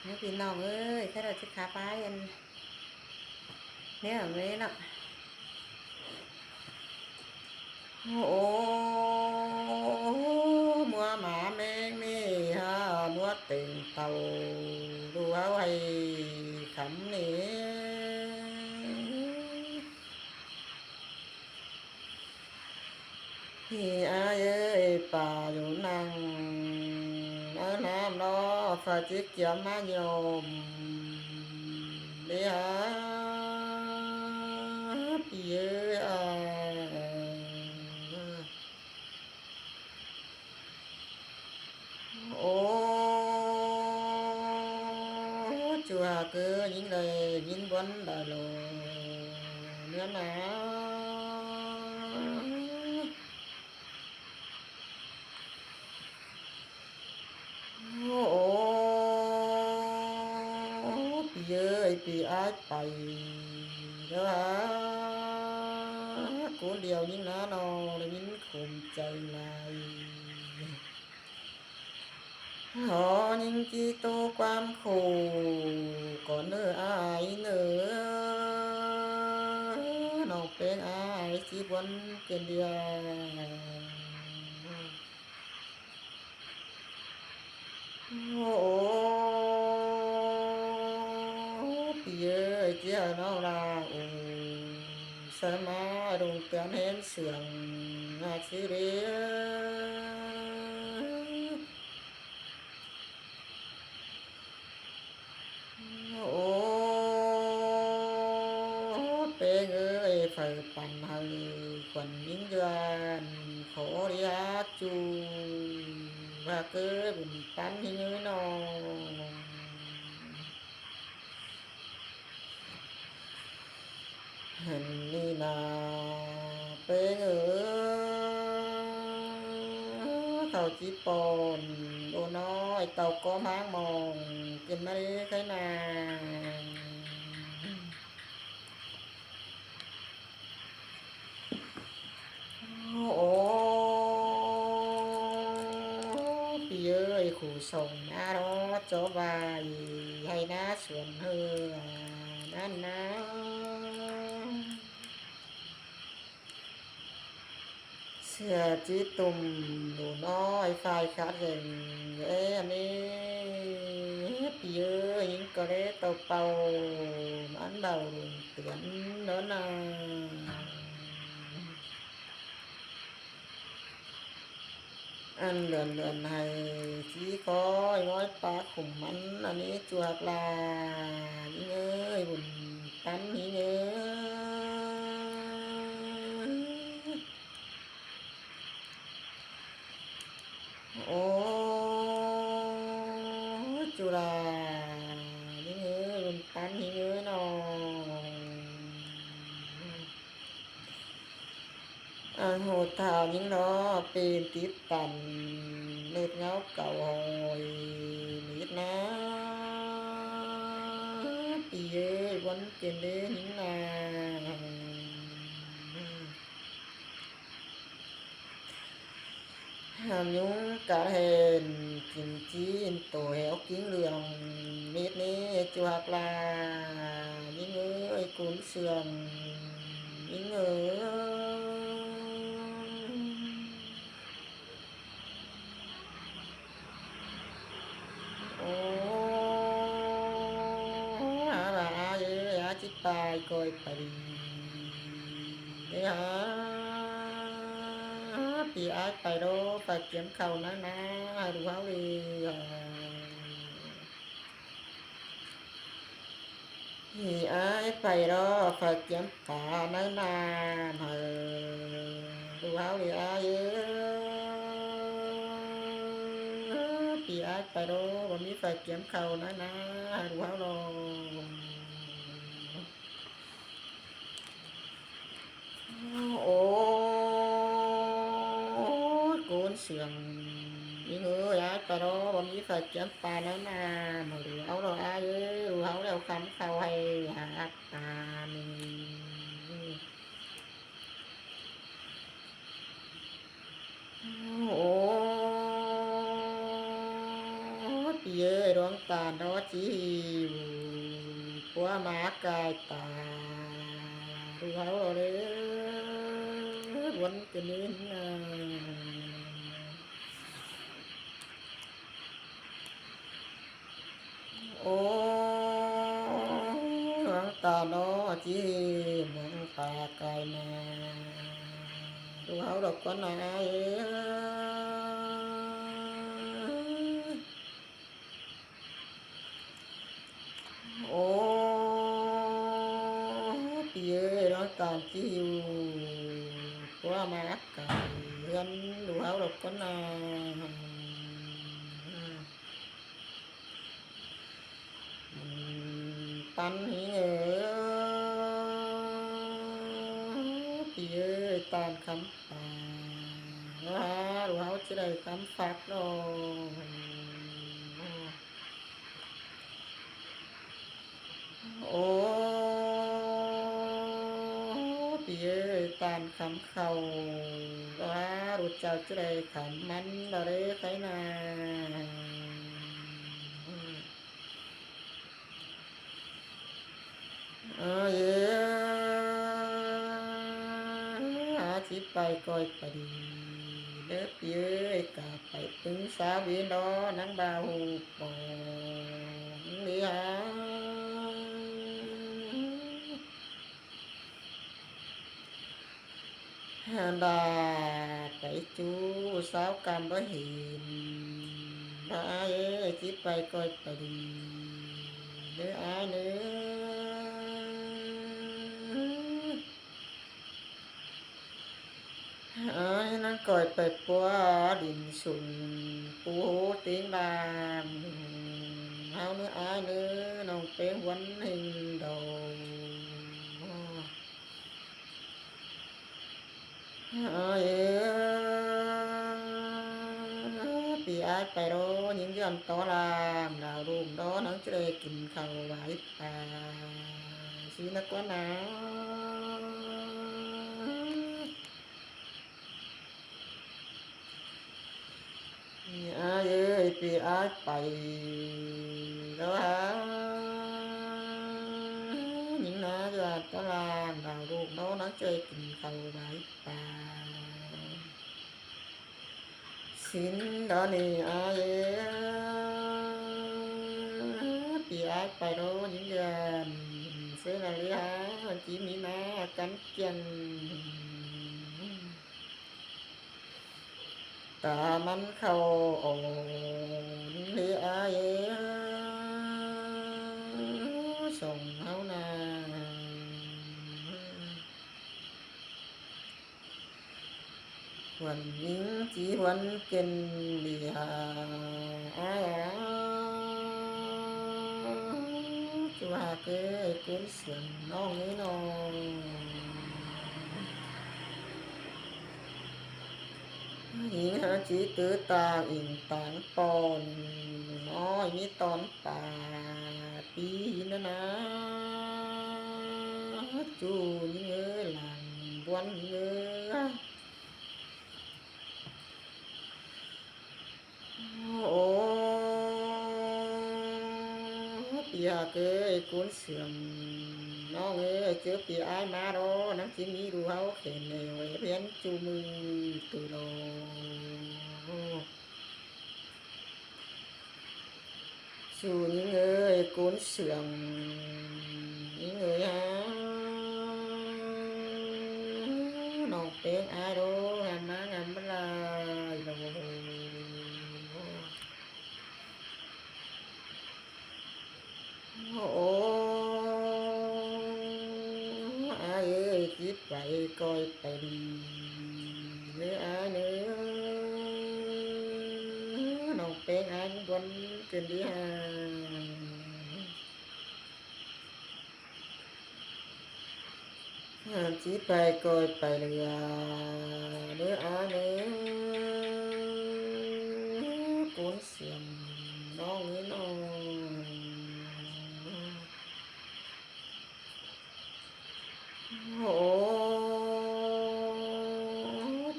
ให้พี่น้องเอ้ยถ้าเราสิขาไปอันแนวนี้เนาะโอ้มัวหมาแมงนี่ฮะมัวเต็งเต่าดูเอาไว้คำนี้พี่อาเอ้ยป่าอยู่นั่งน้ำน้อฝาจิกเกี่ยมมาโยมเดียพี่เอ้ยโอ้จัวเกือยิงเลยยิงบนดาโลเนื้อหนาโอ้พี่เอ้ยพี่อายไปเด้อกูเดียวยิงนะนอเลยยิงข่มใจลายหอยิงจีโตความขู่ก่อนเนื้ออายเนื้อนอกเป็นอายสิบวันเกินเดียวโอ้พี่เอ้ยเจ้าน้องลาโอ้สมาดงเตือนเห็นเสียงอาชีเรียโอ้เป้งเอ้ยไฟปั่นให้ควันยิงยานขอเรียกจูว่าเกิดบุญปันให้เงยนองเห็นนี่นาเป้งเอ้ยเขาจีปอนโดน้อยเต่าก็ม้างมองกินมาได้ใครนาโอ้พี่เอ้ยขู่ส่งมารอจบไว้ให้นาส่วนเฮือนั่นนะเสื้อจีตุ่มดูน้อยฝ่ายขาดเร่งอันนี้พี่เอ้ยยิงก็ได้เต่าเป่ามันเบาเตือนเด้อนะอันเลื่อนให้สีคอยง้อยปากขุมมันอันนี้จวกลายิงเอ้ยบุญตันยิงเอ้ยโอ้จุฬายิงเอ้ยบุญตันยิงเอ้ยน้องโหดเท่ายิงเนาะเป็นติดตันเล็ดเงาเก่าหอยนิดนะพี่เอ้ยวันเกินเด้ยิงนาหามยุงกะเห็นกินจีนตัวแหวกิ้งเหลืองนิดนี้จวกลายิงเอ้ยกุนเสื่อมยิงเอ้ยโอ้หาบ่าเอ้ยจิตตายคอยไปเนี่ยพี่อายไปโดไปเก็บเข้านะดูเฮาดีพี่อายไปโดไปเก็บป่านะดูเฮาดีอายพี่อายไปโดบ่มีไปเก็บเข้านะดูเฮาโลโอ้กูนเสียงยิงเอ้ยอายไปโดบ่มีไปเก็บป่านะมาดูเอาโลอายดูเฮาแล้วคำเข้าให้หาตานี่โอ้พี่เอ้ยดวงตาล ดอจิวปัวหมากายตาดูเฮาเด้อวันจะนินโอ้หวังตาดอจิมองตากายมาดูเฮาดอกก่อนนะโอ้ปีเอ้ยน้องตาจิวปัวหมากายเฮือนดูเฮาดอกก่อนนะปันหิเอ้ยปีเอ้ยตามคำป่าดูเฮาสิได้คำฟักดอกโอ้ปีเอ้ยตามคำเขารู้จักสิได้คำมันดอกเด้อไผนาสิไปก้อยไปดีเด้อปีเอ้ยกะไปถึงสาวีดอนังบ่าวปองเลียดาไปจูสาวกำบ่เห็นอ้ายเอ้ยสิไปก้อยไปดีเด้ออ้ายเด้ออ้ายนั่งก้อยไปปัวดินสุนปูติงดามเฮาเนื้ออ้ายเด้อน้องเป็นวันแห่งดอกอ้ายเอ้ยปีอ้ายไปโดยิงย้อนตอลามดาวรุ่งดอนังจะได้กินข้าวไหว้ป่าสินักว่าหนาวอ้ายเอ้ยปีอ้ายไปแล้วหาหญิงนาย้อนตอลามดาวรุ่งดอนังจะได้กินข้าวไหว้ป่าสินดอนี่อ้ายเอ้ยปีอ้ายไปโดยิงย้อนเสนาลีหาจิมีนากันเกียนตามันเข้าอ่อนเด้ออ้ายเอ้ยส่งเฮานาวันนี้จีวันเกินเลียอ้ายจูหาเก้กุนเสียงน้องนี้น้องหญิงหาจีตื้อตาอิงต่างปอนน้อยมีตอนป่าปีนะจูนี่เอ้ยหลังบวนเอ้ยโอ้ปีหาเก้กุนเสียงน้องเอ้ยเจอปีอ้ายมาดอนังสิมีดูเฮาเข็นแนวเพียนจูมือตุโลสู่ยิงเอ้ยกุนเสียงยิงเอ้ยฮะน้องเป็นอ้ายโดงามมางามบลายโดโอ้อ้ายเอ้ยคิดไปก้อยไปดีเนื้ออ้ายเนื้อน้องเป็นอ้ายวันเกินดีฮะสิไปก้อยไปเรือเนื้ออ้ายเนื้อกุนเสียงน้องเอ้ยน้องโอ้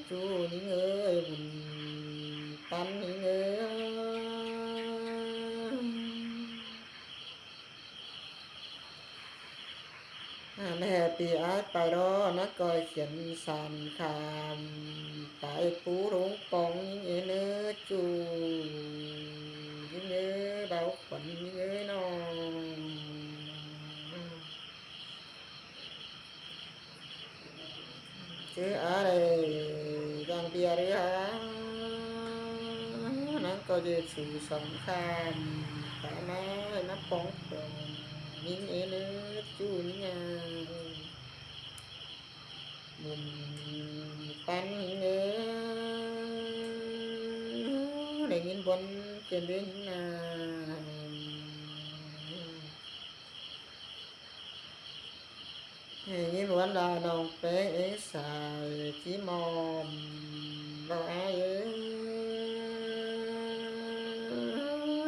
จูนี่เอ้ยบุญปันนี่เอ้ย แม่ปีอาไปรอนักก้อยเขียนสานคามไปปูลงปองยิงเนื้อจูยิงเนื้อเบาขวัญยิงเนื้อนองชื่ออะไรยังเบียร์หรือฮะนักก็จะสู่สงครามแต่มานับปองปองยิงเนื้อจูยิงมุมปันเนื้อได้ยินบนเกินด้วยนายินวันลาดองเป๊ะสายจีมอมเราอา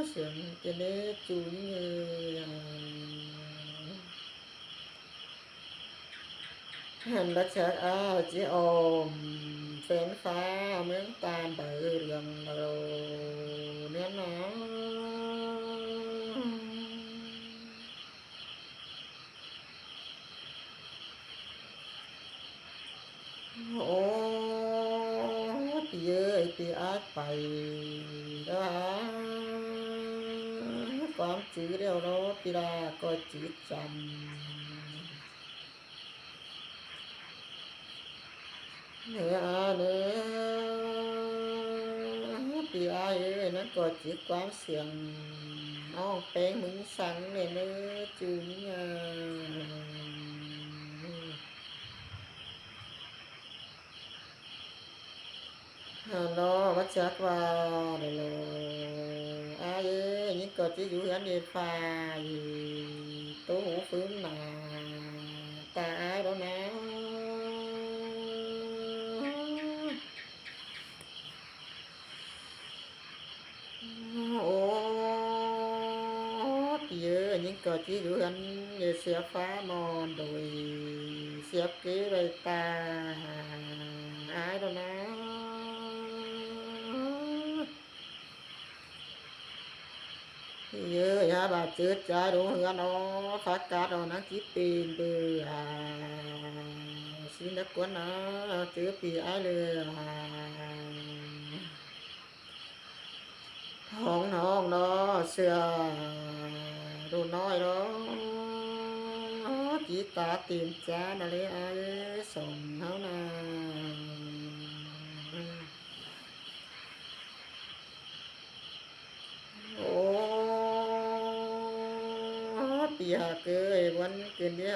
เสียงเจเนจูเงหันรักษาอาจีอมแฟนฟ้าเมืองตาเบอเรื่องเราเนื้อหนาโอ้ปีเอ้ยปีอาไปได้ความจื้อเดียวเราปีลาก็จื้อจำเนื้อเนื้อปีอาเอ้ยนั่นก็จื้อความเสียงน้องแป้งมึงสั่งเนื้อจื้อnó bắt chắc vào để là ai những cái chỉ dụ anh đi pha gì tố hủ phướng mà ta ai đó nè ô giờ những cái chỉ dụ anh về xe phá mòn rồi xếp kế đây ta ai đó nè nhớ ya bà chết cha đồ hương nó phát cát rồi nó chỉ tiền từ xin đất của nó chưa bị ai lừa hông nó xưa đồ nói đó chỉ ta tìm cha nó lấy ai sống háo nèปีหาเกยวันเกินที่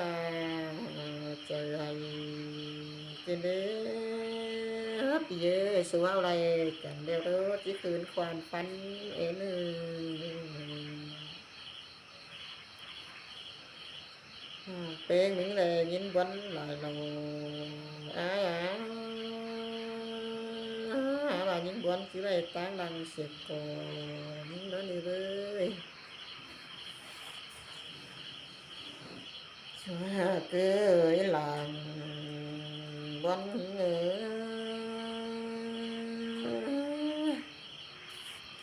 ใจกินเด้ปีเอ้ยสู้อะไรกันเดี๋ยวเด้อที่คืนความฝันเอ็นเพลงมึงเลยยินวันหลายเราbà những bọn chỉ là tán đằng xếp còn nó đi với cứ làm bọn